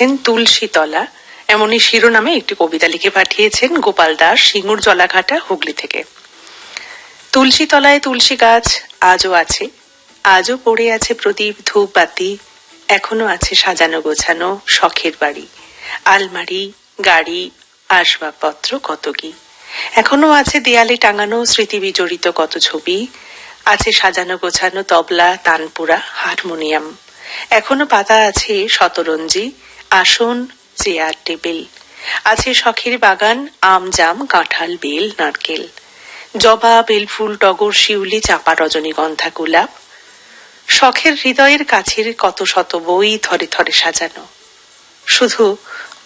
লিখেছেন তুলসীতলা, এমনই শিরোনামে একটি কবিতা লিখে পাঠিয়েছেন গোপাল দাস, সিঙ্গুর জলাঘাটা, হুগলি থেকে। তুলসীতলায় তুলসী গাছ আজও আছে, আজও পড়ে আছে প্রদীপ ধূপ বাতি, এখনো আছে সাজানো গোছানো শখের বাড়ি, আলমারি, গাড়ি, আসবাবপত্র কত কি, এখনো আছে দেয়ালে টাঙানো স্মৃতি বিজড়িত কত ছবি, আছে সাজানো গোছানো তবলা, তানপুরা, হারমোনিয়াম, এখনো পাতা আছে শতরঞ্জি, আসন, চেয়ার, টেবিল, আছে শখের বাগান, আম, জাম, কাঁঠাল, বেল, নারকেল, জবা, বেলফুল, টগর, শিউলি, চাঁপা, রজনীগন্ধা, গোলাপ, শখের হৃদয়ের কাছের কত শত বই থরে থরে সাজানো। শুধু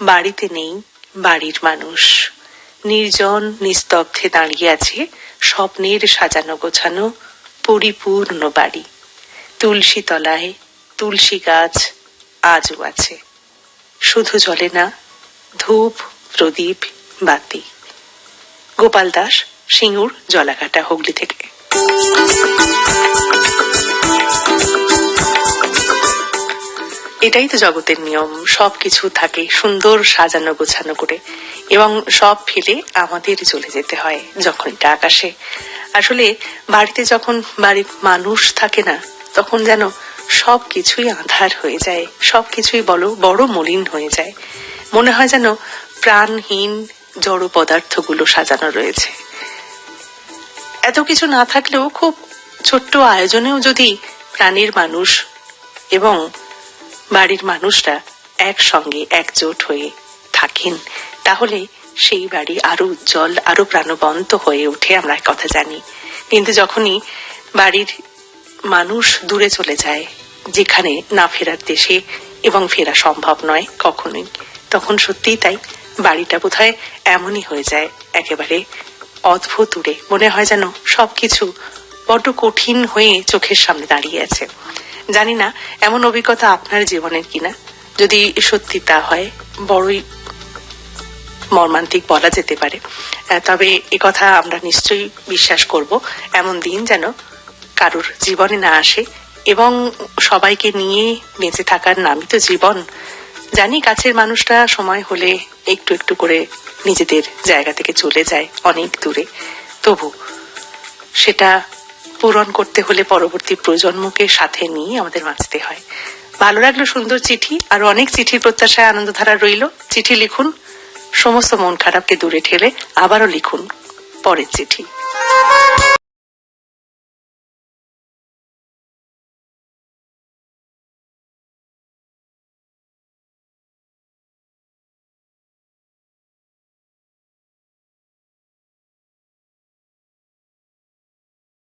বাড়িতে নেই বাড়ির মানুষ, নির্জন নিস্তব্ধে দাঁড়িয়ে আছে স্বপ্নের সাজানো গোছানো পরিপূর্ণ বাড়ি। তুলসী তলায় তুলসী গাছ আজও আছে, শুধু জ্বলে না ধূপ, প্রদীপ, বাতি। গোপাল দাস, সিঙ্গুর জলাঘাটা, হুগলি থেকে। এটাই তো জগতের নিয়ম, সবকিছু থাকে সুন্দর সাজানো গোছানো করে, এবং সব ফেলে আমাদের চলে যেতে হয় যখন এটা আকাশে। আসলে বাড়িতে যখন বাড়ির মানুষ থাকে না, তখন যেন সবকিছুই আঁধার হয়ে যায়, সবকিছুই বড় মলিন হয়ে যায়, মনে হয় যেন প্রাণহীন জড় পদার্থগুলো সাজানো রয়েছে। এত কিছু না থাকলেও খুব ছোট্ট আয়োজনেও যদি প্রাণীর মানুষ এবং বাড়ির মানুষরা একসঙ্গে একজোট হয়ে থাকেন, তাহলে সেই বাড়ি আরো উজ্জ্বল, আরো প্রাণবন্ত হয়ে ওঠে, আমরা কথা জানি। কিন্তু যখনই বাড়ির মানুষ দূরে চলে যায়, যেখানে না ফেরার দেশে, এবং ফেরা সম্ভব নয় কখনোই, তখন সত্যিই তাই বাড়িটা বোধহয় এমনই হয়ে যায়, একেবারে অদ্ভুত দূরে, মনে হয় যেন সবকিছু বড্ড কঠিন হয়ে চোখের সামনে দাঁড়িয়ে আছে। জানি না এমন অভিজ্ঞতা আপনার জীবনের কিনা, যদি সত্যি তা হয় বড়ই মর্মান্তিক বলা যেতে পারে। তবে কথা আমরা নিশ্চয়ই বিশ্বাস করব, এমন দিন যেন কারোর জীবনে না আসে, এবং সবাইকে নিয়ে বেঁচে থাকার নামই তো জীবন। জানি কাছের মানুষরা সময় হলে একটু একটু করে নিজেদের জায়গা থেকে চলে যায় অনেক দূরে, তবু সেটা পূরণ করতে হলে পরবর্তী প্রজন্মকে সাথে নিয়ে আমাদের বাঁচতে হয়। ভালো লাগলো সুন্দর চিঠি, আর অনেক চিঠির প্রত্যাশায় আনন্দধারা রইল। চিঠি লিখুন, সমস্ত মন খারাপকে দূরে ঠেলে আবারও লিখুন পরের চিঠি।